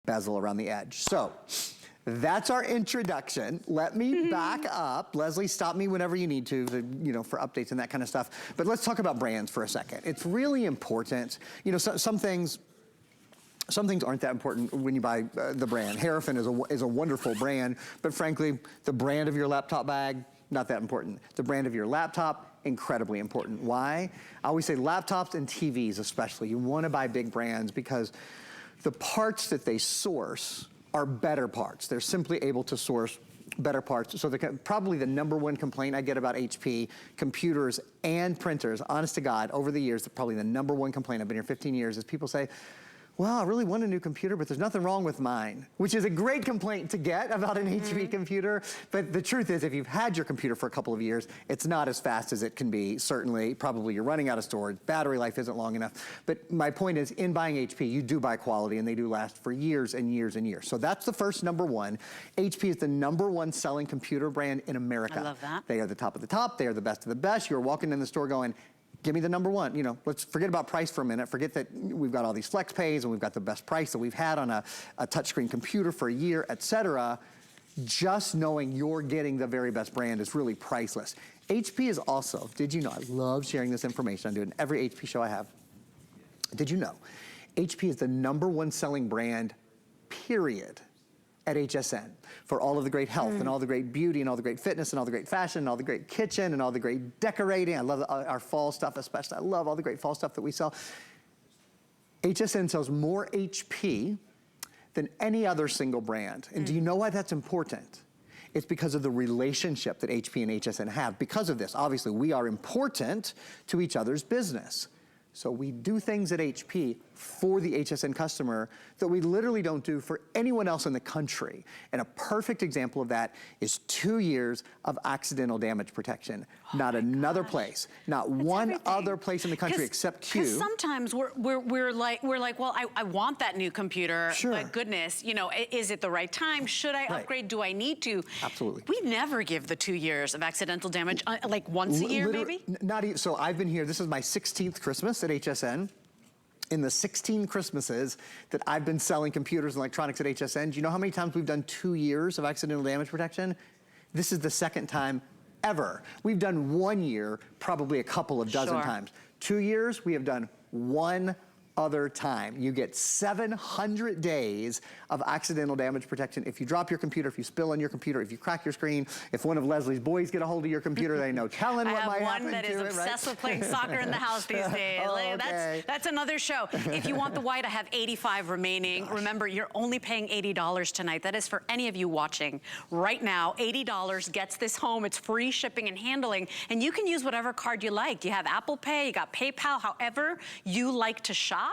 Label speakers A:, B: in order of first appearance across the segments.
A: bezel around the edge. So that's our introduction. Let me back up. Leslie, stop me whenever you need to, you know, for updates and that kind of stuff. But let's talk about brands for a second. It's really important. You know, some things aren't that important when you buy the brand. Harrison is a wonderful brand, but frankly, the brand of your laptop bag, not that important. The brand of your laptop, incredibly important. Why? I always say laptops and TVs especially, you wanna buy big brands because the parts that they source are better parts. They're simply able to source better parts. So probably the #1 complaint I get about HP, computers and printers, honest to God, over the years, probably the #1 complaint, I've been here 15 years, is people say, well, I really want a new computer, but there's nothing wrong with mine, which is a great complaint to get about an HP computer. But the truth is, if you've had your computer for a couple of years, it's not as fast as it can be. Certainly, probably you're running out of storage, battery life isn't long enough. But my point is, in buying HP, you do buy quality, and they do last for years and years and years. So that's the first #1. HP is the #1 selling computer brand in America.
B: I love that.
A: They are the top of the top. They are the best of the best. You're walking in the store going, give me the #1. You know, let's forget about price for a minute. Forget that we've got all these flex pays and we've got the best price that we've had on a touchscreen computer for a year, et cetera. Just knowing you're getting the very best brand is really priceless. HP is also, did you know, I love sharing this information. I do it in every HP show I have. Did you know, HP is the #1 selling brand, period, at HSN for all of the great health and all the great beauty and all the great fitness and all the great fashion and all the great kitchen and all the great decorating. I love our fall stuff especially. I love all the great fall stuff that we sell. HSN sells more HP than any other single brand. And do you know why that's important? It's because of the relationship that HP and HSN have. Because of this, obviously, we are important to each other's business. So we do things at HP for the HSN customer that we literally don't do for anyone else in the country. And a perfect example of that is 2 years of accidental damage protection. Not another place, not one other place in the country except Q.
B: Because sometimes we're like, well, I want that new computer, but goodness, you know, is it the right time? Should I upgrade? Do I need to?
A: Absolutely.
B: We never give the 2 years of accidental damage, like once a year maybe?
A: Not even, so I've been here, this is my 16th Christmas at HSN. In the 16 Christmases that I've been selling computers and electronics at HSN, do you know how many times we've done 2 years of accidental damage protection? This is the second time ever. We've done 1 year, probably a couple of dozen times. 2 years, we have done 1 other time. You get 700 days of accidental damage protection. If you drop your computer, if you spill on your computer, if you crack your screen, if one of Leslie's boys get a hold of your computer, they know telling what might happen to it.
B: I have one that is obsessed with playing soccer in the house these days. That's another show. If you want the white, I have 85 remaining. Remember, you're only paying $80 tonight. That is for any of you watching right now. $80 gets this home. It's free shipping and handling, and you can use whatever card you like. You have Apple Pay, you got PayPal, however you like to shop.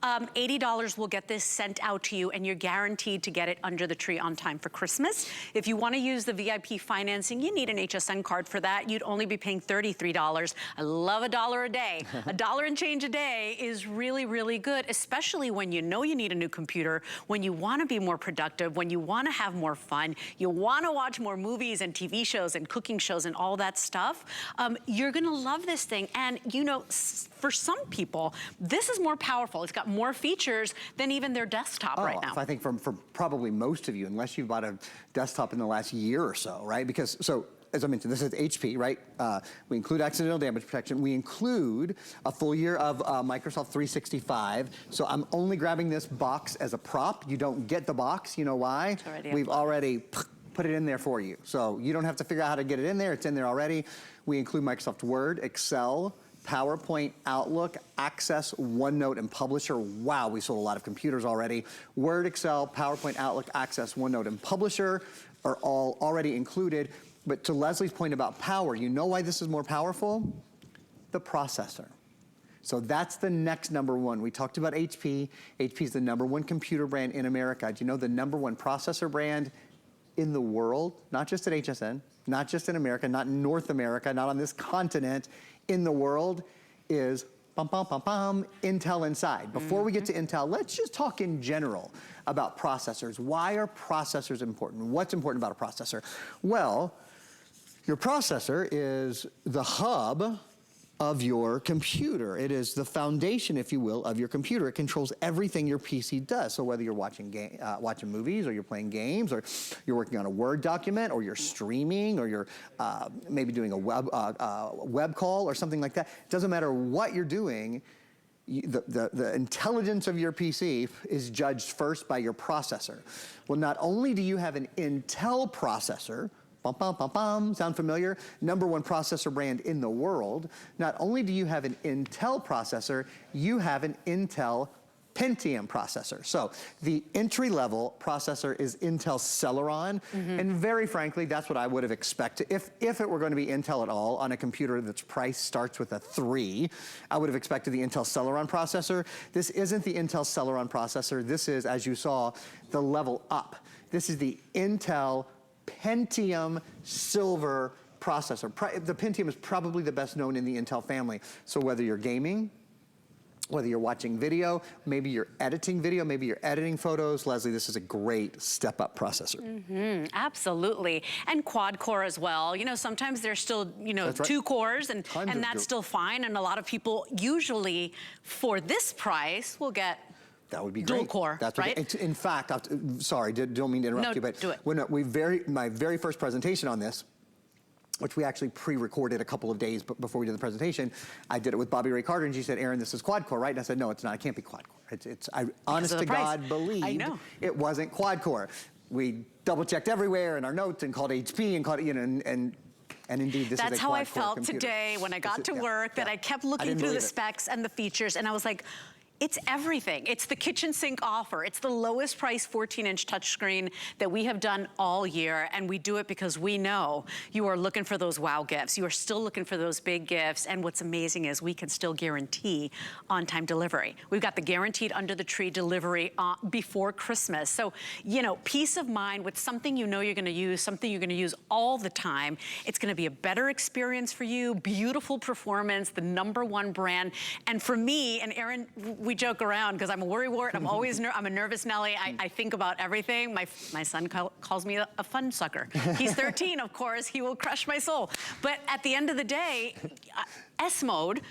B: $80 will get this sent out to you, and you're guaranteed to get it under the tree on time for Christmas. If you want to use the VIP financing, you need an HSN card for that. You'd only be paying $33. I love $1 a day. $1 and change a day is really, really good, especially when you know you need a new computer, when you want to be more productive, when you want to have more fun, you want to watch more movies and TV shows and cooking shows and all that stuff. You're going to love this thing. And, you know, for some people, this is more powerful. It's got more features than even their desktop right now.
A: I think for probably most of you, unless you've bought a desktop in the last year or so, right? Because, so, as I mentioned, this is HP, right? We include accidental damage protection. We include a full year of Microsoft 365. So I'm only grabbing this box as a prop. You don't get the box. You know why? We've already put it in there for you. So you don't have to figure out how to get it in there. It's in there already. We include Microsoft Word, Excel, PowerPoint, Outlook, Access, OneNote, and Publisher. Wow, we sold a lot of computers already. Word, Excel, PowerPoint, Outlook, Access, OneNote, and Publisher are all already included. But to Leslie's point about power, you know why this is more powerful? The processor. So that's the next #1. We talked about HP. HP is the #1 computer brand in America. Do you know the #1 processor brand in the world? Not just at HSN, not just in America, not in North America, not on this continent, in the world is Intel Inside. Before we get to Intel, let's just talk in general about processors. Why are processors important? What's important about a processor? Well, your processor is the hub of your computer. It is the foundation, if you will, of your computer. It controls everything your PC does. So whether you're watching movies, or you're playing games, or you're working on a Word document, or you're streaming, or you're maybe doing a web call or something like that, it doesn't matter what you're doing, the intelligence of your PC is judged first by your processor. Well, not only do you have an Intel processor, bum, bum, bum, bum, sound familiar? #1 processor brand in the world. Not only do you have an Intel processor, you have an Intel Pentium processor. So the entry-level processor is Intel Celeron, and very frankly, that's what I would have expected. If it were going to be Intel at all on a computer that's price starts with a 3, I would have expected the Intel Celeron processor. This isn't the Intel Celeron processor. This is, as you saw, the level up. This is the Intel Pentium Silver processor. The Pentium is probably the best known in the Intel family. So whether you're gaming, whether you're watching video, maybe you're editing video, maybe you're editing photos, Leslie, this is a great step-up processor.
B: Absolutely. And quad core as well. You know, sometimes there's still, you know,
A: That's right.
B: 2 cores, and that's still fine. And a lot of people usually, for this price, will get
A: that would be
B: dual
A: great.
B: core,
A: That's
B: right?
A: In fact, sorry, don't mean to interrupt you, but
B: do it.
A: when my very first presentation on this, which we actually pre-recorded a couple of days before we did the presentation, I did it with Bobby Ray Carter, and she said, "Aaron, this is quad core, right?" And I said, "No, it's not. It can't be quad core. I honest to God believed it wasn't quad core." We double-checked everywhere in our notes and called HP and called, you know, and indeed, this is a quad core computer.
B: That's how I felt today when I got to work, that I kept looking through the specs and the features, and I was like, it's everything. It's the kitchen sink offer. It's the lowest price 14-inch touchscreen that we have done all year, and we do it because we know you are looking for those wow gifts. You are still looking for those big gifts, and what's amazing is we can still guarantee on-time delivery. We've got the guaranteed under-the-tree delivery before Christmas. So, you know, peace of mind with something you know you're gonna use, something you're gonna use all the time. It's gonna be a better experience for you, beautiful performance, the #1 brand. And for me, and Aaron, we joke around because I'm a worrywart. I'm always I'm a nervous Nelly. I think about everything. My son calls me a fun sucker. He's 13, of course. He will crush my soul. But at the end of the day, SMode,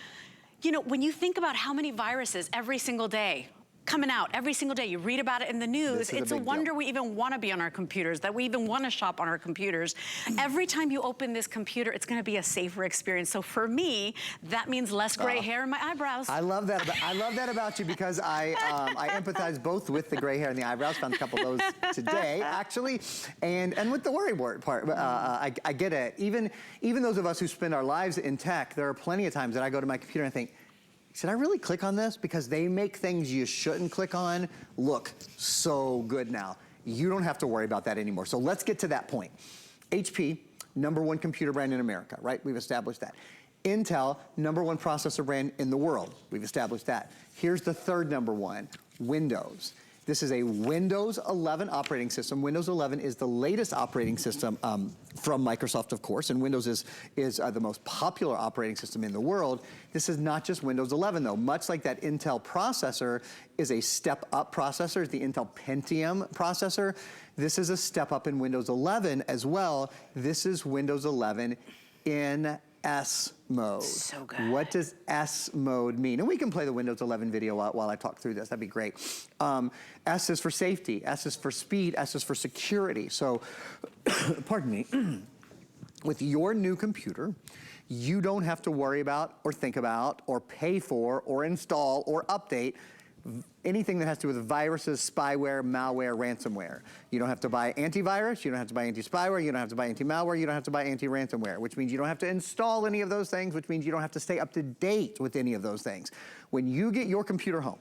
B: you know, when you think about how many viruses every single day coming out every single day. You read about it in the news. It's a wonder we even want to be on our computers, that we even want to shop on our computers. Every time you open this computer, it's going to be a safer experience. So for me, that means less gray hair in my eyebrows.
A: I love that. I love that about you, because I empathize both with the gray hair and the eyebrows. Found a couple of those today, actually, and with the worrywart part. I get it. Even those of us who spend our lives in tech, there are plenty of times that I go to my computer and think, should I really click on this? Because they make things you shouldn't click on look so good now. You don't have to worry about that anymore. So let's get to that point. HP, #1 computer brand in America, right? We've established that. Intel, #1 processor brand in the world. We've established that. Here's the third #1, Windows. This is a Windows 11 operating system. Windows 11 is the latest operating system from Microsoft, of course, and Windows is the most popular operating system in the world. This is not just Windows 11, though. Much like that Intel processor is a step-up processor, the Intel Pentium processor, this is a step-up in Windows 11 as well. This is Windows 11 in SMode.
B: So good.
A: What does SMode mean? And we can play the Windows 11 video while I talk through this. That'd be great. S is for safety. S is for speed. S is for security. So, pardon me. With your new computer, you don't have to worry about or think about or pay for or install or update anything that has to do with viruses, spyware, malware, ransomware. You don't have to buy antivirus, you don't have to buy anti-spyware, you don't have to buy anti-malware, you don't have to buy anti-ransomware, which means you don't have to install any of those things, which means you don't have to stay up to date with any of those things. When you get your computer home,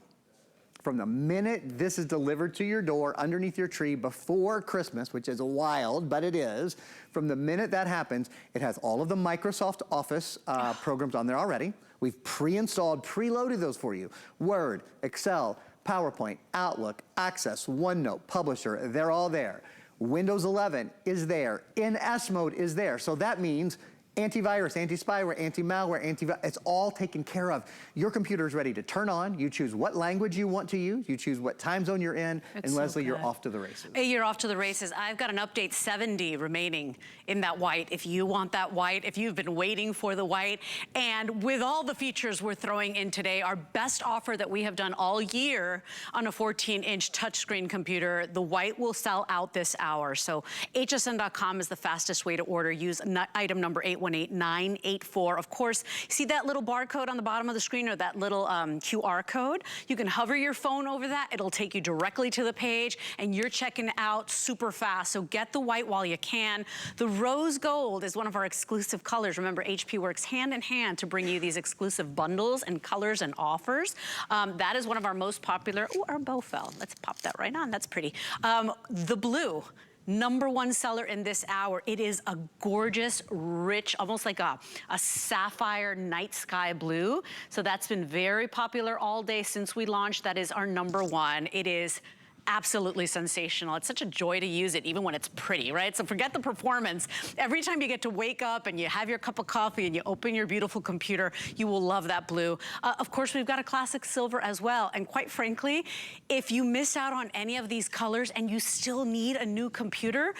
A: from the minute this is delivered to your door underneath your tree before Christmas, which is wild, but it is, from the minute that happens, it has all of the Microsoft Office programs on there already. We've pre-installed, preloaded those for you. Word, Excel, PowerPoint, Outlook, Access, OneNote, Publisher, they're all there. Windows 11 is there. In SMode is there. So that means Antivirus, anti-spyware, anti-malware, it's all taken care of. Your computer is ready to turn on. You choose what language you want to use. You choose what time zone you're in.
B: It's
A: and Leslie,
B: so
A: you're off to the races.
B: Hey, you're off to the races. I've got an update 70 remaining in that white. If you want that white, if you've been waiting for the white, and with all the features we're throwing in today, our best offer that we have done all year on a 14-inch touchscreen computer, the white will sell out this hour. So hsn.com is the fastest way to order. Use item number 818984. Of course, see that little barcode on the bottom of the screen, or that little QR code? You can hover your phone over that. It'll take you directly to the page, and you're checking out super fast. So get the white while you can. The rose gold is one of our exclusive colors. Remember, HP works hand in hand to bring you these exclusive bundles and colors and offers. That is one of our most popular. Oh, our bow fell. Let's pop that right on. That's pretty. The blue. #1 seller in this hour. It is a gorgeous, rich, almost like a sapphire night sky blue. So that's been very popular all day since we launched. That is our #1. It is absolutely sensational. It's such a joy to use it, even when it's pretty, right? So forget the performance. Every time you get to wake up and you have your cup of coffee and you open your beautiful computer, you will love that blue. Of course, we've got a classic silver as well. And quite frankly, if you miss out on any of these colors and you still need a new computer,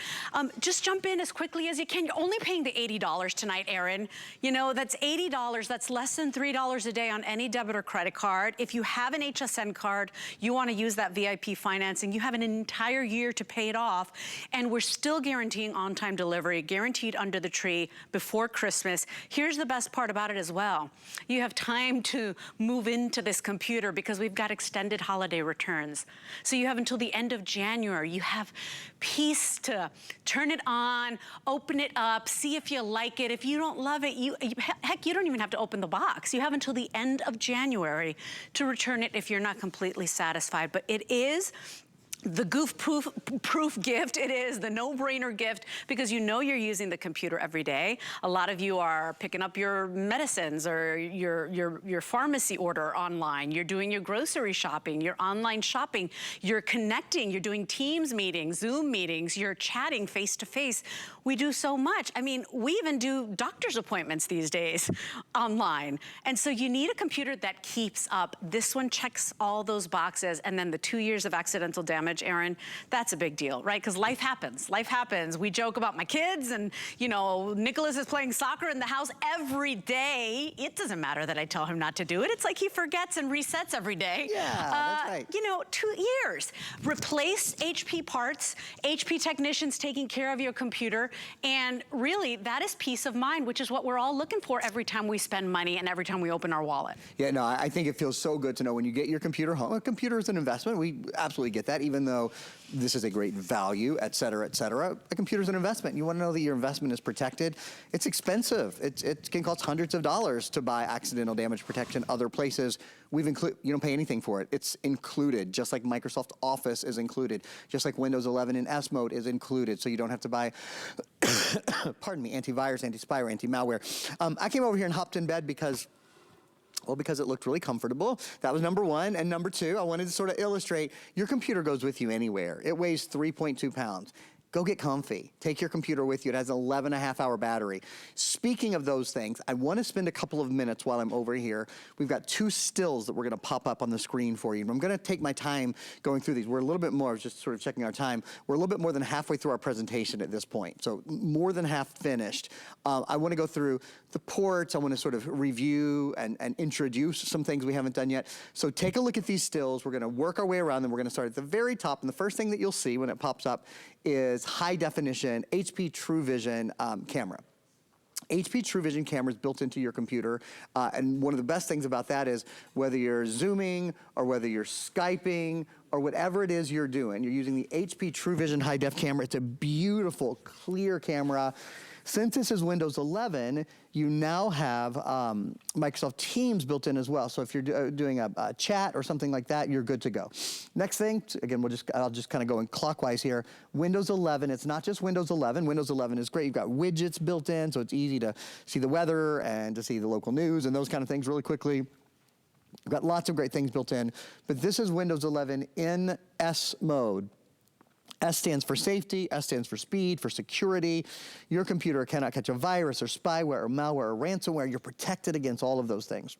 B: just jump in as quickly as you can. You're only paying the $80 tonight, Erin. You know, that's $80. That's less than $3 a day on any debit or credit card. If you have an HSN card, you want to use that VIP financing. You have an entire year to pay it off, and we're still guaranteeing on-time delivery, guaranteed under the tree before Christmas. Here's the best part about it as well. You have time to move into this computer because we've got extended holiday returns. So you have until the end of January. You have peace to turn it on, open it up, see if you like it. If you don't love it, heck, you don't even have to open the box. You have until the end of January to return it if you're not completely satisfied. But it is the goof-proof gift. It is the no-brainer gift because you know you're using the computer every day. A lot of you are picking up your medicines or your pharmacy order online. You're doing your grocery shopping, your online shopping. You're connecting. You're doing Teams meetings, Zoom meetings. You're chatting face-to-face. We do so much. I mean, we even do doctor's appointments these days online. And so you need a computer that keeps up. This one checks all those boxes. And then the 2 years of accidental damage, Erin, that's a big deal, right? Because life happens. Life happens. We joke about my kids and, you know, Nicholas is playing soccer in the house every day. It doesn't matter that I tell him not to do it. It's like he forgets and resets every day.
A: Yeah, that's right.
B: You know, 2 years. Replace HP parts, HP technicians taking care of your computer, and really, that is peace of mind, which is what we're all looking for every time we spend money and every time we open our wallet.
A: Yeah, no, I think it feels so good to know when you get your computer home. A computer is an investment. We absolutely get that, even though this is a great value, et cetera, et cetera. A computer's an investment. You want to know that your investment is protected. It's expensive. It can cost hundreds of dollars to buy accidental damage protection other places. You don't pay anything for it. It's included, just like Microsoft Office is included, just like Windows 11 and SMode is included, so you don't have to buy, pardon me, antivirus, anti-spyware, anti-malware. I came over here and hopped in bed because it looked really comfortable. That was #1. And #2, I wanted to sort of illustrate, your computer goes with you anywhere. It weighs 3.2 pounds. Go get comfy. Take your computer with you. It has an 11.5-hour battery. Speaking of those things, I want to spend a couple of minutes while I'm over here. We've got 2 stills that we're going to pop up on the screen for you. I'm going to take my time going through these. We're a little bit more, just sort of checking our time. We're a little bit more than halfway through our presentation at this point, so more than half finished. I want to go through the ports. I want to sort of review and introduce some things we haven't done yet. So take a look at these stills. We're going to work our way around them. We're going to start at the very top, and the first thing that you'll see when it pops up is high definition HP TrueVision camera. HP TrueVision camera is built into your computer, and one of the best things about that is whether you're Zooming or whether you're Skyping or whatever it is you're doing, you're using the HP TrueVision high def camera. It's a beautiful, clear camera. Since this is Windows 11, you now have Microsoft Teams built in as well. So if you're doing a chat or something like that, you're good to go. Next thing, again, I'll just kind of go in clockwise here. Windows 11, it's not just Windows 11. Windows 11 is great. You've got widgets built in, so it's easy to see the weather and to see the local news and those kind of things really quickly. We've got lots of great things built in, but this is Windows 11 in SMode. S stands for safety, S stands for speed, for security. Your computer cannot catch a virus or spyware or malware or ransomware. You're protected against all of those things.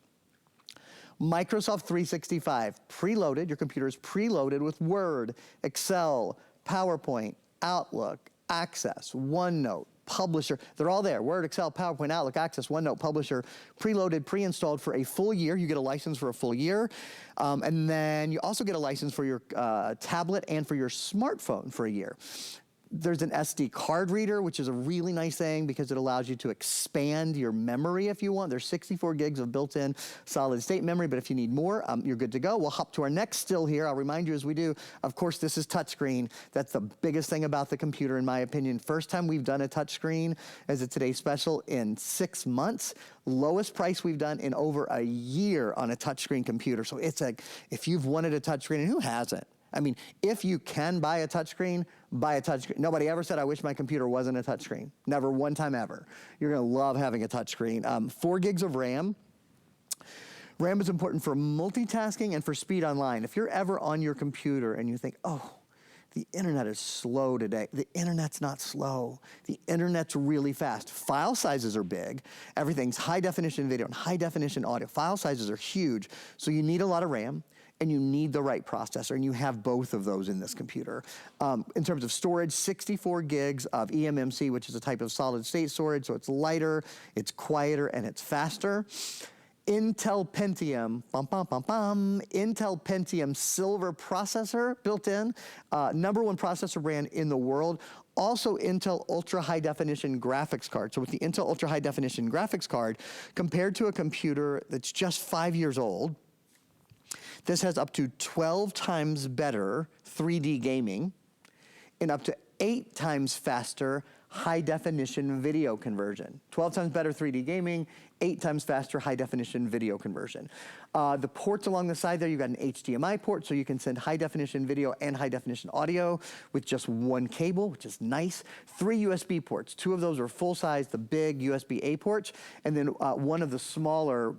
A: Microsoft 365, preloaded. Your computer is preloaded with Word, Excel, PowerPoint, Outlook, Access, OneNote, Publisher. They're all there. Word, Excel, PowerPoint, Outlook, Access, OneNote, Publisher, preloaded, pre-installed for a full year. You get a license for a full year. And then you also get a license for your tablet and for your smartphone for a year. There's an SD card reader, which is a really nice thing because it allows you to expand your memory if you want. There's 64 gigs of built-in solid state memory, but if you need more, you're good to go. We'll hop to our next still here. I'll remind you as we do, of course, this is touchscreen. That's the biggest thing about the computer, in my opinion. First time we've done a touchscreen as a Today Special in 6 months. Lowest price we've done in over a year on a touchscreen computer. So it's like, if you've wanted a touchscreen, and who hasn't? I mean, if you can buy a touchscreen, buy a touchscreen. Nobody ever said, I wish my computer wasn't a touchscreen. Never one time ever. You're gonna love having a touchscreen. 4 gigs of RAM. RAM is important for multitasking and for speed online. If you're ever on your computer and you think, oh, the internet is slow today. The internet's not slow. The internet's really fast. File sizes are big. Everything's high definition video and high definition audio. File sizes are huge. So you need a lot of RAM. And you need the right processor, and you have both of those in this computer. In terms of storage, 64 gigs of eMMC, which is a type of solid state storage, so it's lighter, it's quieter, and it's faster. Intel Pentium, Intel Pentium silver processor built in, #1 processor brand in the world. Also Intel Ultra High Definition graphics card. So with the Intel Ultra High Definition graphics card, compared to a computer that's just 5 years old, this has up to 12 times better 3D gaming and up to 8 times faster high definition video conversion. 12 times better 3D gaming, 8 times faster high definition video conversion. The ports along the side there, you've got an HDMI port, so you can send high definition video and high definition audio with just 1 cable, which is nice. 3 USB ports. 2 of those are full size, the big USB-A ports, and then one of the smaller,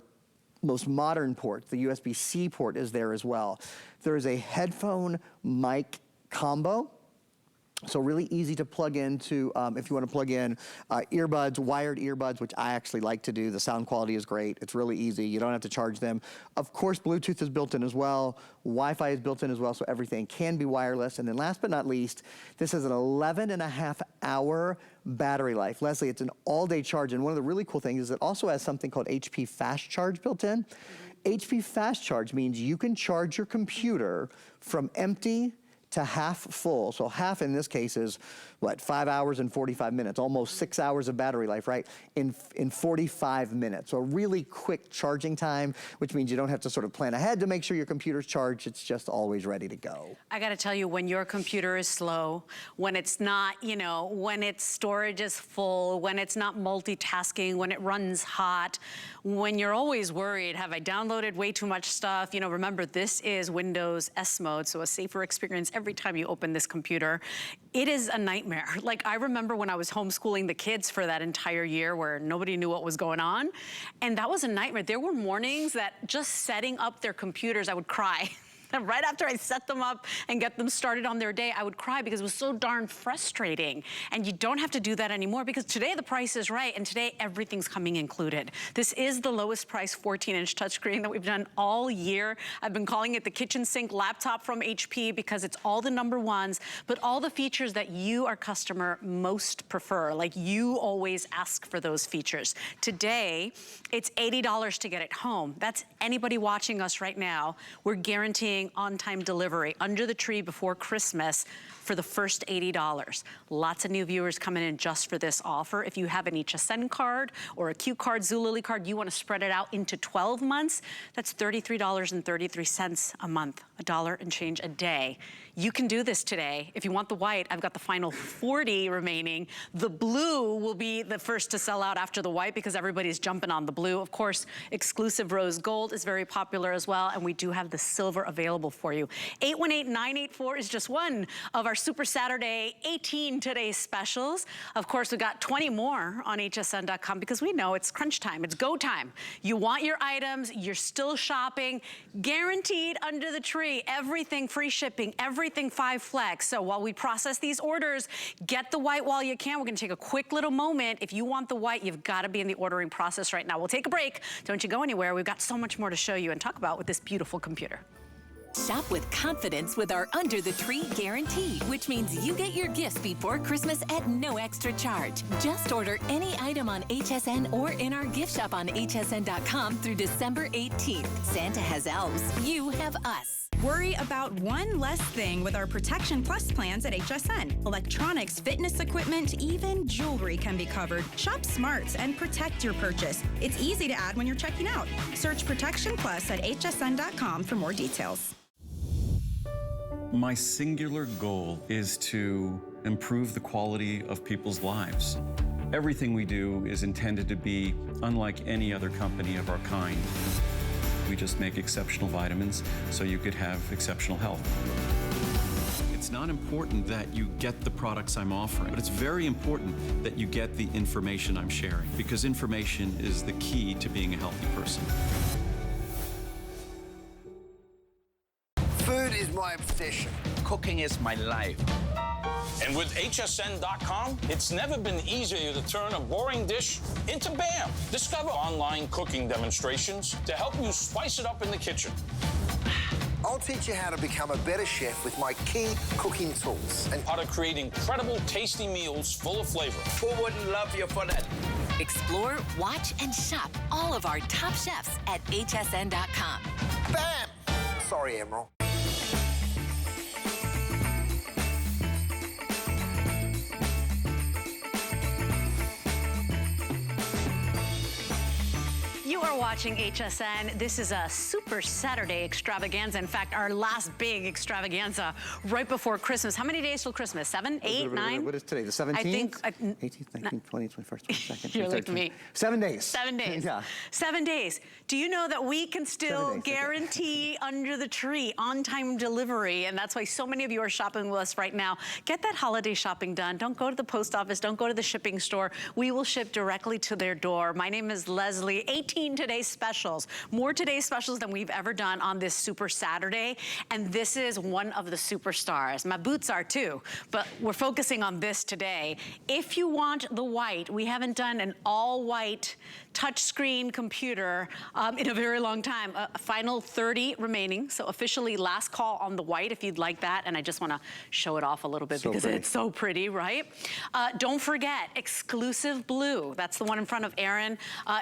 A: most modern ports, the USB-C port, is there as well. There is a headphone mic combo. So really easy to plug into if you want to plug in earbuds, wired earbuds, which I actually like to do. The sound quality is great. It's really easy. You don't have to charge them. Of course, Bluetooth is built in as well. Wi-Fi is built in as well, so everything can be wireless. And then last but not least, this has an 11.5-hour battery life. Leslie, it's an all-day charge. And one of the really cool things is it also has something called HP Fast Charge built in. HP Fast Charge means you can charge your computer from empty to half full. So half in this case is, what, 5 hours and 45 minutes, almost 6 hours of battery life, right? In 45 minutes. So a really quick charging time, which means you don't have to sort of plan ahead to make sure your computer's charged. It's just always ready to go.
B: I gotta tell you, when your computer is slow, when it's not, you know, when its storage is full, when it's not multitasking, when it runs hot, when you're always worried, have I downloaded way too much stuff? You know, remember, this is Windows SMode, so a safer experience every time you open this computer. It is a nightmare. Like, I remember when I was homeschooling the kids for that entire year where nobody knew what was going on, and that was a nightmare. There were mornings that just setting up their computers, I would cry. Right after I set them up and get them started on their day, I would cry because it was so darn frustrating. And you don't have to do that anymore because today the price is right, and today everything's coming included. This is the lowest price 14-inch touchscreen that we've done all year. I've been calling it the kitchen sink laptop from HP because it's all the #1s, but all the features that you, our customer, most prefer. Like, you always ask for those features. Today, it's $80 to get it home. That's anybody watching us right now. We're guaranteeing on-time delivery under the tree before Christmas for the first $80. Lots of new viewers coming in just for this offer. If you have an HSN card or a Q card, Zulily card, you want to spread it out into 12 months, that's $33.33 a month, $1 and change a day. You can do this today. If you want the white, I've got the final 40 remaining. The blue will be the first to sell out after the white because everybody's jumping on the blue. Of course, exclusive rose gold is very popular as well, and we do have the silver available available for you. 818-984 is just one of our Super Saturday 18 Today specials. Of course, we got 20 more on hsn.com because we know it's crunch time, it's go time. You want your items, you're still shopping, guaranteed under the tree, everything free shipping, everything 5 flex. So while we process these orders, get the white while you can. We're gonna take a quick little moment. If you want the white, you've gotta be in the ordering process right now. We'll take a break. Don't you go anywhere. We've got so much more to show you and talk about with this beautiful computer.
C: Shop with confidence with our Under the Tree Guarantee, which means you get your gifts before Christmas at no extra charge. Just order any item on HSN or in our gift shop on hsn.com through December 18th. Santa has elves, you have us.
D: Worry about one less thing with our Protection Plus plans at HSN. Electronics, fitness equipment, even jewelry can be covered. Shop smart and protect your purchase. It's easy to add when you're checking out. Search Protection Plus at hsn.com for more details.
E: My singular goal is to improve the quality of people's lives. Everything we do is intended to be unlike any other company of our kind. We just make exceptional vitamins so you could have exceptional health. It's not important that you get the products I'm offering, but it's very important that you get the information I'm sharing, because information is the key to being a healthy person.
F: Food is my obsession.
G: Cooking is my life.
H: And with hsn.com, it's never been easier to turn a boring dish into BAM. Discover online cooking demonstrations to help you spice it up in the kitchen.
F: I'll teach you how to become a better chef with my key cooking tools.
H: And how to create incredible, tasty meals full of flavor.
G: Who wouldn't love you for that?
C: Explore, watch, and shop all of our top chefs at hsn.com.
F: Bam! Sorry, Emerald.
B: You are watching HSN. This is a Super Saturday extravaganza. In fact, our last big extravaganza right before Christmas. How many days till Christmas? 7, 8, 9?
A: What is today, the 17th?
B: I think...
A: 18th, 19th, 20th, 21st, 22nd,
B: You're like me.
A: 7 days.
B: 7 days.
A: Yeah.
B: 7 days. Do you know that we can still guarantee under the tree on-time delivery? And that's why so many of you are shopping with us right now. Get that holiday shopping done. Don't go to the post office. Don't go to the shipping store. We will ship directly to their door. My name is Leslie. 18 today's specials. More today's specials than we've ever done on this Super Saturday. And this is one of the superstars. My boots are too, but we're focusing on this today. If you want the white, we haven't done an all-white touchscreen computer in a very long time. Final 30 remaining, so officially last call on the white if you'd like that. And I just want to show it off a little bit because it's so pretty, right? Don't forget, exclusive blue. That's the one in front of Aaron.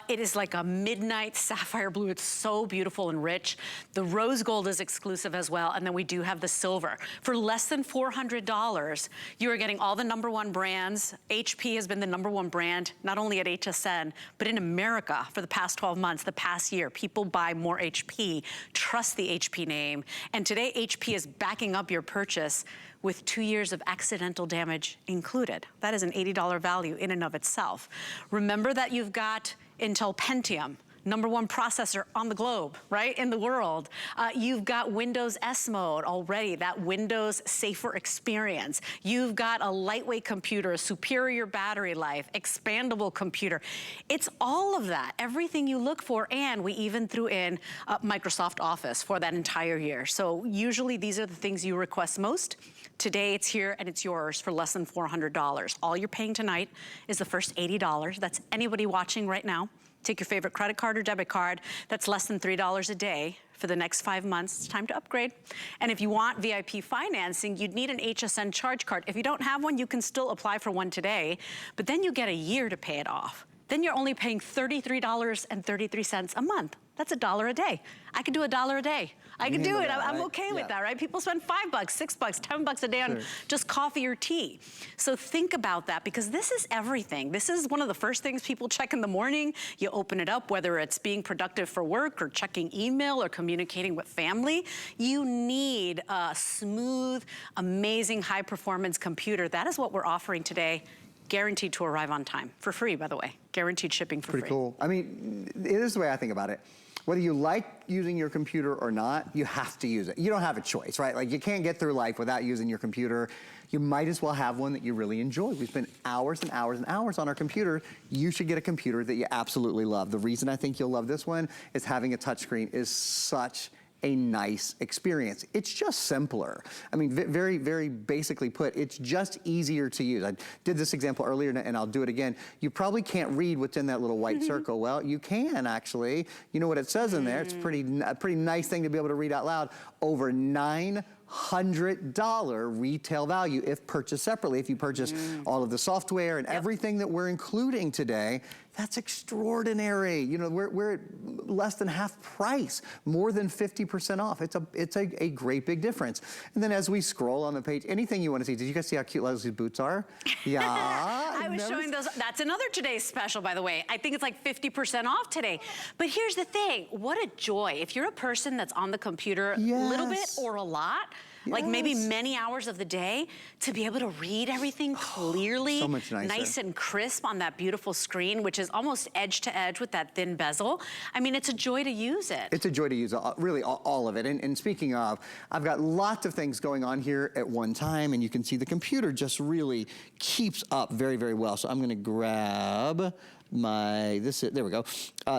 B: It is like a midnight sapphire blue. It's so beautiful and rich. The rose gold is exclusive as well. And then we do have the silver. For less than $400, you are getting all the #1 brands. HP has been the #1 brand, not only at HSN, but in America for the past 12 months, the past year. People buy more HP, trust the HP name. And today, HP is backing up your purchase with 2 years of accidental damage included. That is an $80 value in and of itself. Remember that you've got Intel Pentium, #1 processor on the globe, right, in the world. You've got Windows SMode already, that Windows safer experience. You've got a lightweight computer, a superior battery life, expandable computer. It's all of that, everything you look for, and we even threw in Microsoft Office for that entire year. So usually these are the things you request most. Today it's here and it's yours for less than $400. All you're paying tonight is the first $80. That's anybody watching right now. Take your favorite credit card or debit card. That's less than $3 a day for the next 5 months. It's time to upgrade. And if you want VIP financing, you'd need an HSN charge card. If you don't have one, you can still apply for one today, but then you get a year to pay it off. Then you're only paying $33.33 a month. That's $1 a day. I could do $1 a day. I can do it. I'm okay with that, right? People spend $5, $6, $10 a day on just coffee or tea. So think about that, because this is everything. This is one of the first things people check in the morning. You open it up, whether it's being productive for work or checking email or communicating with family. You need a smooth, amazing, high-performance computer. That is what we're offering today. Guaranteed to arrive on time. For free, by the way. Guaranteed shipping for free.
A: Pretty cool. I mean, here's the way I think about it. Whether you like using your computer or not, you have to use it. You don't have a choice, right? Like, you can't get through life without using your computer. You might as well have one that you really enjoy. We spend hours and hours and hours on our computer. You should get a computer that you absolutely love. The reason I think you'll love this one is having a touchscreen is such a nice experience. It's just simpler. I mean, very, very basically put, it's just easier to use. I did this example earlier and I'll do it again. You probably can't read what's in that little white circle. Well, you can actually. You know what it says in there? It's a pretty nice thing to be able to read out loud. Over $900 retail value if purchased separately. If you purchase all of the software and everything that we're including today, that's extraordinary. You know, we're at less than half price, more than 50% off. It's a great big difference. And then as we scroll on the page, anything you want to see, did you guys see how cute Leslie's boots are? Yeah.
B: I was showing those. That's another today's special, by the way. I think it's like 50% off today. But here's the thing, what a joy. If you're a person that's on the computer a little bit or a lot, like maybe many hours of the day, to be able to read everything clearly,
A: so much nicer.
B: Nice and crisp on that beautiful screen, which is almost edge to edge with that thin bezel. I mean, it's a joy to use it.
A: It's a joy to use, really all of it. And speaking of, I've got lots of things going on here at one time, and you can see the computer just really keeps up very, very well. So I'm gonna grab there we go.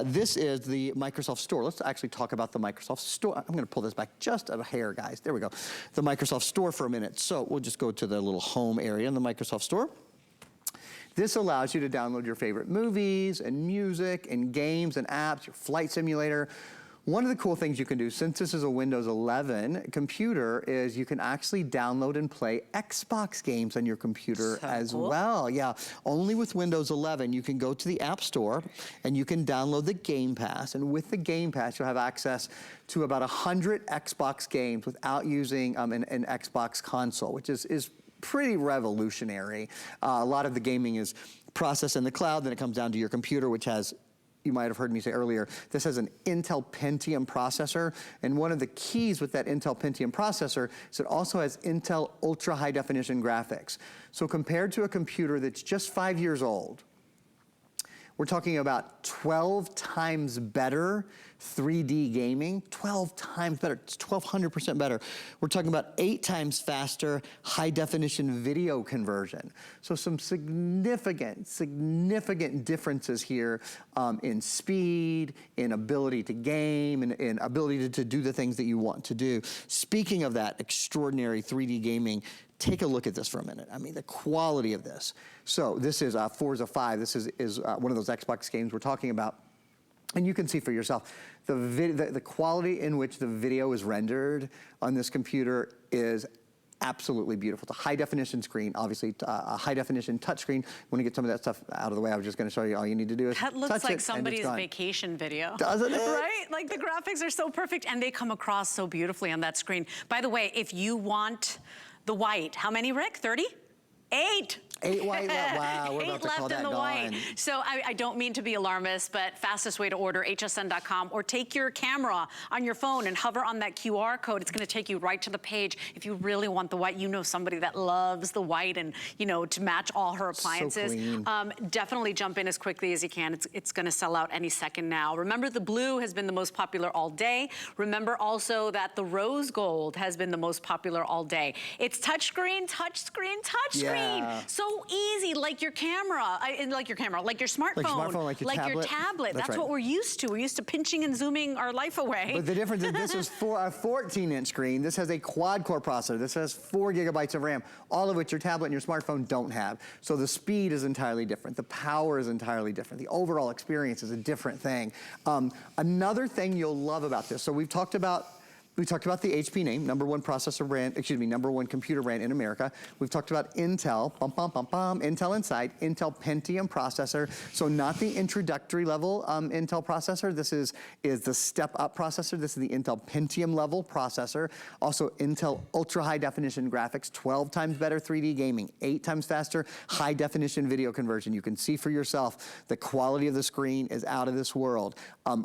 A: This is the Microsoft Store. Let's actually talk about the Microsoft Store. I'm gonna pull this back just a hair, guys. There we go. The Microsoft Store for a minute. So we'll just go to the little home area in the Microsoft Store. This allows you to download your favorite movies and music and games and apps, your flight simulator. One of the cool things you can do, since this is a Windows 11 computer, is you can actually download and play Xbox games on your computer as well. Yeah, only with Windows 11, you can go to the App Store and you can download the Game Pass. And with the Game Pass, you'll have access to about 100 Xbox games without using an Xbox console, which is pretty revolutionary. A lot of the gaming is processed in the cloud, then it comes down to your computer, which has, you might have heard me say earlier, this has an Intel Pentium processor, and one of the keys with that Intel Pentium processor is it also has Intel ultra high definition graphics. So compared to a computer that's just 5 years old, we're talking about 12 times better 3D gaming, 12 times better, it's 1,200% better. We're talking about 8 times faster high definition video conversion. So some significant differences here in speed, in ability to game, and in ability to do the things that you want to do. Speaking of that extraordinary 3D gaming, take a look at this for a minute. I mean, the quality of this. So this is Forza 5. This is one of those Xbox games we're talking about. And you can see for yourself, the quality in which the video is rendered on this computer is absolutely beautiful. It's a high definition screen, obviously a high definition touch screen. When you get some of that stuff out of the way, I was just gonna show you all you need to do is
B: that looks like somebody's vacation video.
A: Doesn't it?
B: Right? Like the graphics are so perfect and they come across so beautifully on that screen. By the way, if you want the white, how many, Rick? 30? 8.
A: 8 white left. Wow, we're about to call that gone.
B: So I don't mean to be alarmist, but fastest way to order, hsn.com, or take your camera on your phone and hover on that QR code. It's gonna take you right to the page. If you really want the white, you know somebody that loves the white and, you know, to match all her appliances.
A: So clean.
B: Definitely jump in as quickly as you can. It's gonna sell out any second now. Remember, the blue has been the most popular all day. Remember also that the rose gold has been the most popular all day. It's touchscreen, touchscreen, touchscreen.
A: Yeah.
B: So easy, like your camera, like your smartphone,
A: like your smartphone, like your
B: tablet. That's
A: right.
B: what we're used to. We're used to pinching and zooming our life away.
A: But the difference is this is a 14-inch screen. This has a quad-core processor. This has 4 gigabytes of RAM, all of which your tablet and your smartphone don't have. So the speed is entirely different. The power is entirely different. The overall experience is a different thing. Another thing you'll love about this, so we talked about the HP name, #1 processor brand, excuse me, #1 computer brand in America. We've talked about Intel, Intel Inside, Intel Pentium processor. So not the introductory level Intel processor. This is the step-up processor. This is the Intel Pentium level processor. Also Intel ultra high definition graphics, 12 times better 3D gaming, 8 times faster high definition video conversion. You can see for yourself the quality of the screen is out of this world.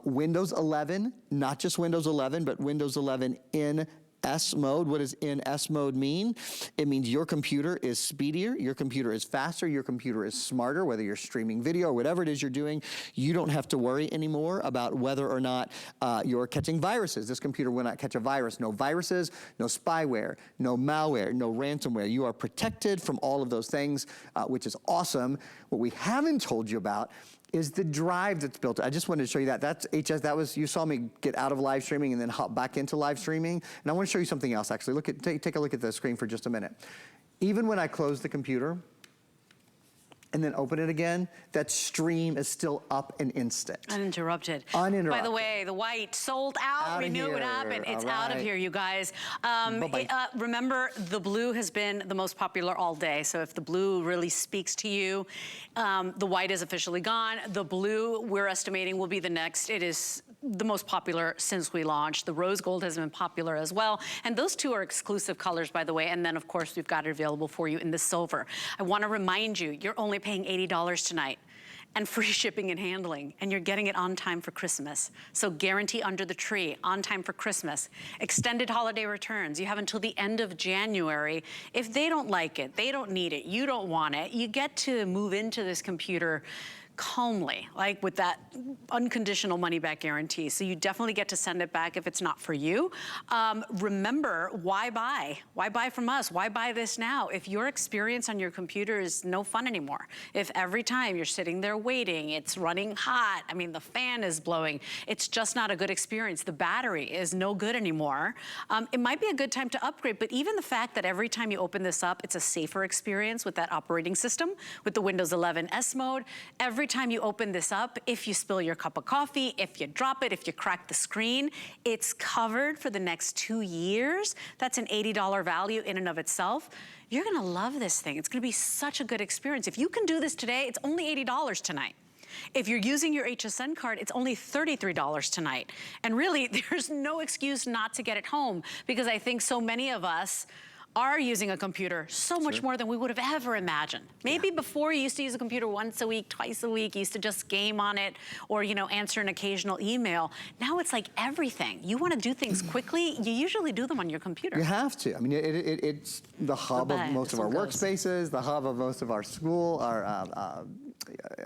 A: Windows 11, not just Windows 11, but Windows 11 in SMode. What does in SMode mean? It means your computer is speedier, your computer is faster, your computer is smarter, whether you're streaming video or whatever it is you're doing. You don't have to worry anymore about whether or not you're catching viruses. This computer will not catch a virus. No viruses, no spyware, no malware, no ransomware. You are protected from all of those things, which is awesome. What we haven't told you about is the drive that's built. I just wanted to show you that. That's HS, that was, you saw me get out of live streaming and then hop back into live streaming. And I want to show you something else actually. Look at, take a look at the screen for just a minute. Even when I close the computer and then open it again, that stream is still up an instant.
B: Uninterrupted.
A: Uninterrupted.
B: By the way, the white sold out. We knew it would happen. It's out of here, you guys. Remember, the blue has been the most popular all day. So if the blue really speaks to you, the white is officially gone. The blue, we're estimating, will be the next. It is the most popular since we launched. The rose gold has been popular as well. And those two are exclusive colors, by the way. And then, of course, we've got it available for you in the silver. I want to remind you, you're only paying $80 tonight and free shipping and handling, and you're getting it on time for Christmas. So guarantee under the tree, on time for Christmas. Extended holiday returns, you have until the end of January. If they don't like it, they don't need it, you don't want it, you get to move into this computer calmly, like with that unconditional money back guarantee. So you definitely get to send it back if it's not for you. Remember, why buy? Why buy from us? Why buy this now? If your experience on your computer is no fun anymore, if every time you're sitting there waiting, it's running hot, I mean, the fan is blowing, it's just not a good experience. The battery is no good anymore. It might be a good time to upgrade, but even the fact that every time you open this up, it's a safer experience with that operating system, with the Windows 11 SMode. Every time you open this up, if you spill your cup of coffee, if you drop it, if you crack the screen, it's covered for the next 2 years. That's an $80 value in and of itself. You're gonna love this thing. It's gonna be such a good experience. If you can do this today, it's only $80 tonight. If you're using your HSN card, it's only $33 tonight. And really, there's no excuse not to get it home, because I think so many of us are using a computer so much more than we would have ever imagined. Maybe before you used to use a computer once a week, twice a week, you used to just game on it or, you know, answer an occasional email. Now it's like everything. You want to do things quickly, you usually do them on your computer.
A: You have to. I mean, it's the hub of most of our workspaces, the hub of most of our school, our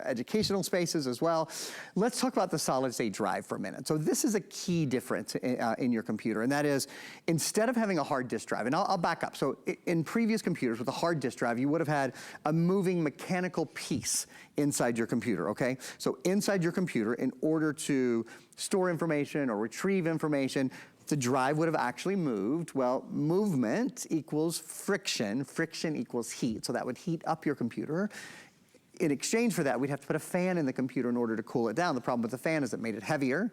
A: educational spaces as well. Let's talk about the solid state drive for a minute. So this is a key difference in your computer, and that is, instead of having a hard disk drive, and I'll back up. So in previous computers with a hard disk drive, you would have had a moving mechanical piece inside your computer, okay? So inside your computer, in order to store information or retrieve information, the drive would have actually moved. Well, movement equals friction. Friction equals heat. So that would heat up your computer. In exchange for that, we'd have to put a fan in the computer in order to cool it down. The problem with the fan is it made it heavier,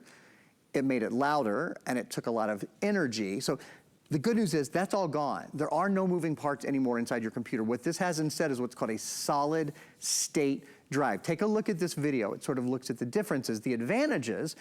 A: it made it louder, and it took a lot of energy. So the good news is that's all gone. There are no moving parts anymore inside your computer. What this has instead is what's called a solid state drive. Take a look at this video. It sort of looks at the differences, the advantages,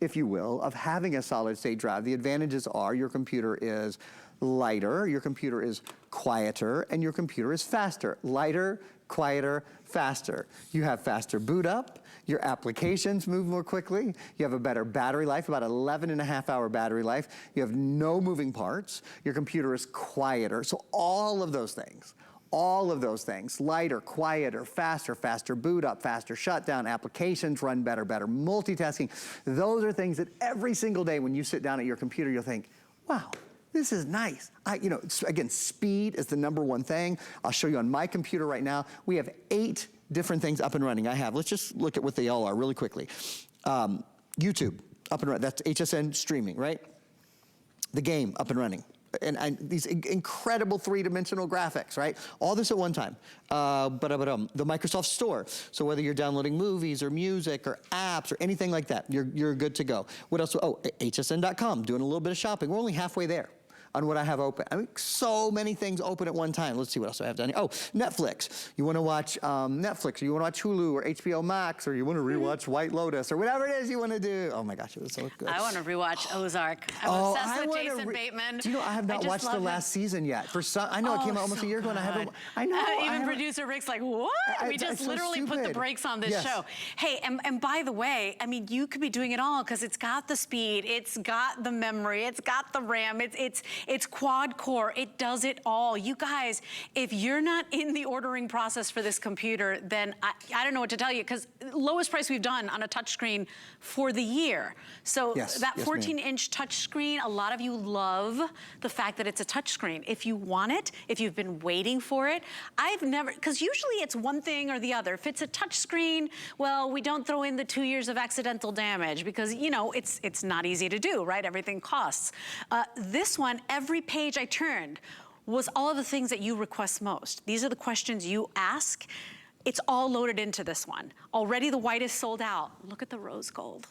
A: if you will, of having a solid state drive. The advantages are your computer is lighter, your computer is quieter, and your computer is faster. Lighter, quieter, faster. You have faster boot up, your applications move more quickly, you have a better battery life, about 11.5-hour battery life, you have no moving parts, your computer is quieter. So all of those things, lighter, quieter, faster boot up, faster shutdown, applications run better multitasking, those are things that every single day when you sit down at your computer, you'll think, wow, this is nice. You know, again, speed is the #1 thing. I'll show you on my computer right now. We have 8 different things up and running. Let's just look at what they all are really quickly. YouTube, up and running. That's HSN streaming, right? The game, up and running. And these incredible 3-dimensional graphics, right? All this at one time. The Microsoft Store. So whether you're downloading movies or music or apps or anything like that, you're good to go. What else? Oh, hsn.com, doing a little bit of shopping. We're only halfway there on what I have open. I mean, so many things open at one time. Let's see what else I have done here. Oh, Netflix. You want to watch Netflix, or you want to watch Hulu or HBO Max, or you want to rewatch White Lotus, or whatever it is you want to do. Oh my gosh, it was so good.
B: I want to rewatch Ozark. I'm obsessed with Jason Bateman.
A: Do you know, I have not watched the last season yet. I know it came out almost a year ago, and I haven't. I know.
B: Even producer Rick's like, what? We just literally put the brakes on this show. Hey, and by the way, I mean, you could be doing it all, because it's got the speed, it's got the memory, it's got the RAM, It's quad core, it does it all. You guys, if you're not in the ordering process for this computer, then I don't know what to tell you, because lowest price we've done on a touchscreen for the year. So that 14-inch touchscreen, a lot of you love the fact that it's a touchscreen. If you want it, if you've been waiting for it, I've never, because usually it's one thing or the other. If it's a touchscreen, well, we don't throw in the 2 years of accidental damage because, you know, it's not easy to do, right? Everything costs. This one, every page I turned was all of the things that you request most. These are the questions you ask. It's all loaded into this one. Already the white is sold out. Look at the rose gold.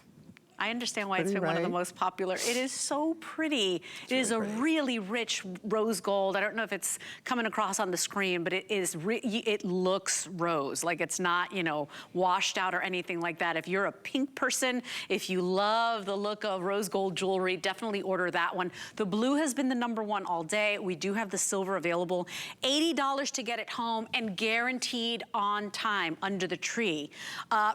B: I understand why it's been one of the most popular. It is so pretty. It is a really rich rose gold. I don't know if it's coming across on the screen, but it is, it looks rose. Like it's not, you know, washed out or anything like that. If you're a pink person, if you love the look of rose gold jewelry, definitely order that one. The blue has been the #1 all day. We do have the silver available. $80 to get it home and guaranteed on time under the tree.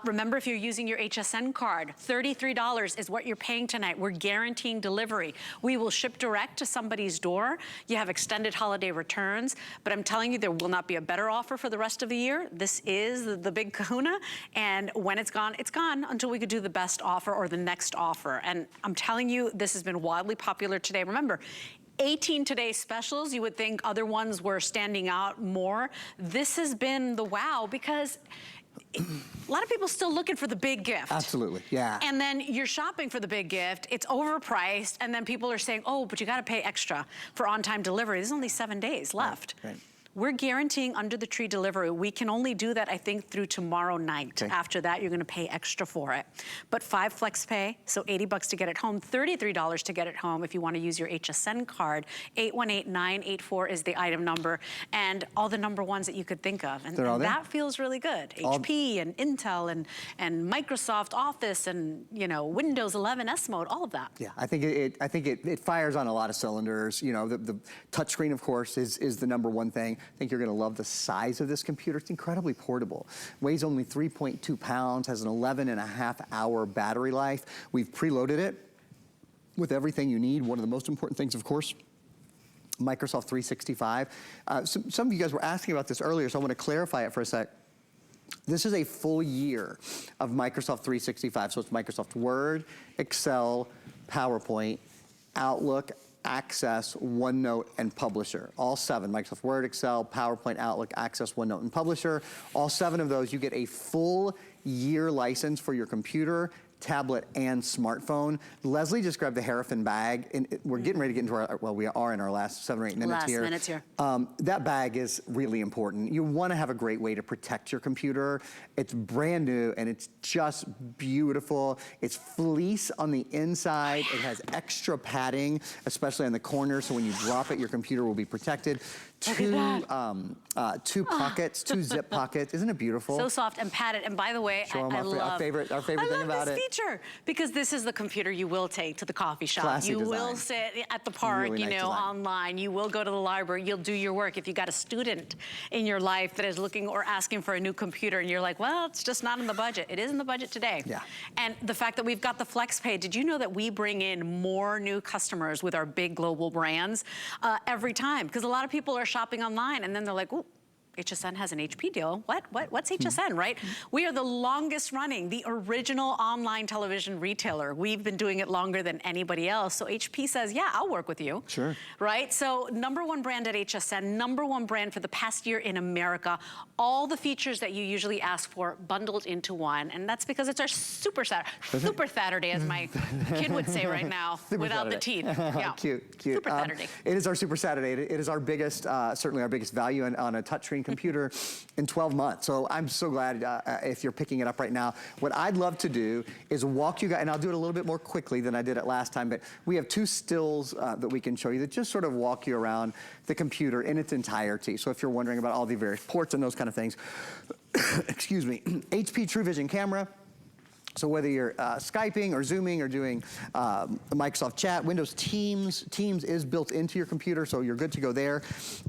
B: Remember, if you're using your HSN card, $33 is what you're paying tonight. We're guaranteeing delivery. We will ship direct to somebody's door. You have extended holiday returns, but I'm telling you, there will not be a better offer for the rest of the year. This is the big kahuna, and when it's gone until we could do the best offer or the next offer. And I'm telling you, this has been wildly popular today. Remember, 18 today's specials. You would think other ones were standing out more. This has been the wow, because a lot of people still looking for the big gift.
A: Absolutely, yeah.
B: And then you're shopping for the big gift, it's overpriced, and then people are saying, oh, but you gotta pay extra for on-time delivery. There's only 7 days left.
A: Right.
B: We're guaranteeing under the tree delivery. We can only do that, I think, through tomorrow night. Okay. After that, you're gonna pay extra for it. But 5 flex pay, so $80 to get it home, $33 to get it home if you wanna use your HSN card. 818-984 is the item number, and all the #1s that you could think of. And that feels really good. HP and Intel and Microsoft Office and, you know, Windows 11 SMode, all of that.
A: Yeah, I think it fires on a lot of cylinders. You know, the touchscreen, of course, is the #1 thing. I think you're gonna love the size of this computer. It's incredibly portable. Weighs only 3.2 pounds, has an 11.5-hour battery life. We've preloaded it with everything you need. One of the most important things, of course, Microsoft 365. Some of you guys were asking about this earlier, so I wanna clarify it for a sec. This is a full year of Microsoft 365. So it's Microsoft Word, Excel, PowerPoint, Outlook, Access, OneNote, and Publisher. All 7, Microsoft Word, Excel, PowerPoint, Outlook, Access, OneNote, and Publisher. All 7 of those, you get a full year license for your computer, tablet, and smartphone. Leslie just grabbed the Harrison bag, and we're getting ready to get into our, well, we are in our last 7 or 8 minutes here.
B: Last minutes here.
A: That bag is really important. You wanna have a great way to protect your computer. It's brand new, and it's just beautiful. It's fleece on the inside. It has extra padding, especially on the corner, so when you drop it, your computer will be protected. 2 pockets, 2 zip pockets. Isn't it beautiful?
B: So soft and padded. And by the way, I love
A: our favorite thing about it.
B: this feature, because this is the computer you will take to the coffee shop.
A: Classy
B: you
A: design.
B: will sit at the park,
A: Really
B: you
A: nice
B: know,
A: design.
B: online. You will go to the library. You'll do your work. If you got a student in your life that is looking or asking for a new computer, and you're like, well, it's just not in the budget. It is in the budget today.
A: Yeah.
B: And the fact that we've got the flex pay. Did you know that we bring in more new customers with our big global brands every time? Because a lot of people are shopping online, and then they're like, ooh, HSN has an HP deal. What's HSN, right? We are the longest running, the original online television retailer. We've been doing it longer than anybody else. So HP says, yeah, I'll work with you.
A: Sure.
B: Right? So #1 brand at HSN, #1 brand for the past year in America. All the features that you usually ask for bundled into one. And that's because it's our Super Saturday, as my kid would say right now, without the teeth. Yeah.
A: Cute.
B: Super Saturday.
A: It is our Super Saturday. It is our biggest, certainly our biggest value on a touchscreen computer in 12 months. So I'm so glad if you're picking it up right now. What I'd love to do is walk you guys, and I'll do it a little bit more quickly than I did it last time, but we have 2 stills that we can show you that just sort of walk you around the computer in its entirety. So if you're wondering about all the various ports and those kind of things, excuse me, HP True Vision camera. So whether you're Skyping or Zooming or doing Microsoft Chat, Windows Teams is built into your computer, so you're good to go there.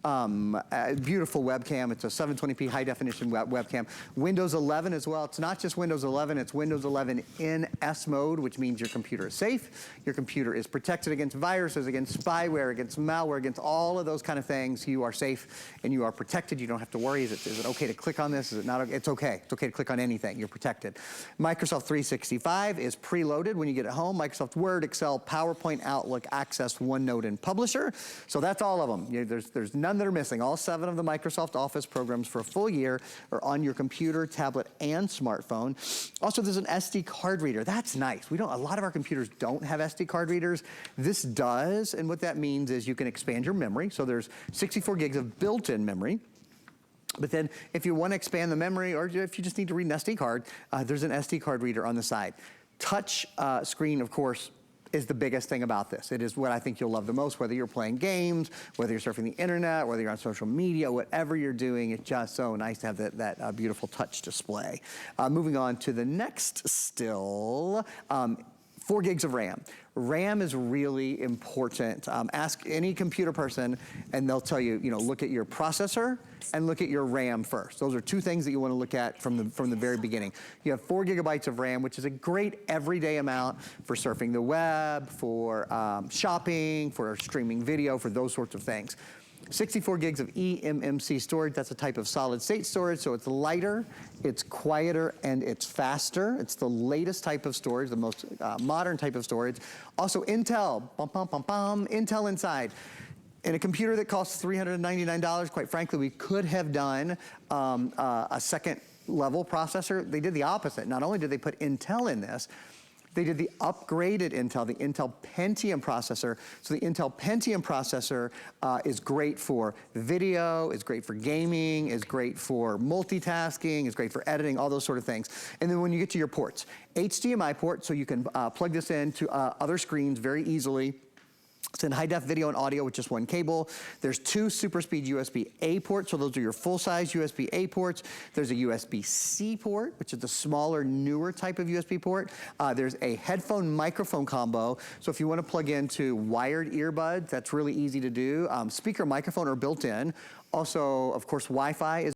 A: A beautiful webcam. It's a 720p high definition webcam. Windows 11 as well. It's not just Windows 11, it's Windows 11 in SMode, which means your computer is safe. Your computer is protected against viruses, against spyware, against malware, against all of those kind of things. You are safe and you are protected. You don't have to worry. Is it okay to click on this? Is it not? It's okay. It's okay to click on anything. You're protected. Microsoft 365 is preloaded when you get it home. Microsoft Word, Excel, PowerPoint, Outlook, Access, OneNote, and Publisher. So that's all of them. There's none that are missing. All 7 of the Microsoft Office programs for a full year are on your computer, tablet, and smartphone. Also, there's an SD card reader. That's nice. A lot of our computers don't have SD card readers. This does, and what that means is you can expand your memory. So there's 64 gigs of built-in memory. But then if you want to expand the memory, or if you just need to read an SD card, there's an SD card reader on the side. Touch screen, of course, is the biggest thing about this. It is what I think you'll love the most, whether you're playing games, whether you're surfing the internet, whether you're on social media, whatever you're doing, it's just so nice to have that beautiful touch display. Moving on to the next still, 4 gigs of RAM. RAM is really important. Ask any computer person and they'll tell you, look at your processor and look at your RAM first. Those are 2 things that you want to look at from the very beginning. You have 4 gigabytes of RAM, which is a great everyday amount for surfing the web, for shopping, for streaming video, for those sorts of things. 64 gigs of eMMC storage, that's a type of solid state storage, so it's lighter, it's quieter, and it's faster. It's the latest type of storage, the most modern type of storage. Also Intel, Intel inside. In a computer that costs $399, quite frankly, we could have done a second level processor. They did the opposite. Not only did they put Intel in this, they did the upgraded Intel, the Intel Pentium processor. So the Intel Pentium processor is great for video, is great for gaming, is great for multitasking, is great for editing, all those sort of things. And then when you get to your ports, HDMI port, so you can plug this into other screens very easily. It's in high def video and audio with just 1 cable. There's 2 super speed USB-A ports, so those are your full-size USB-A ports. There's a USB-C port, which is the smaller, newer type of USB port. There's a headphone microphone combo, so if you want to plug into wired earbuds, that's really easy to do. Speaker microphone are built in. Also, of course, Wi-Fi is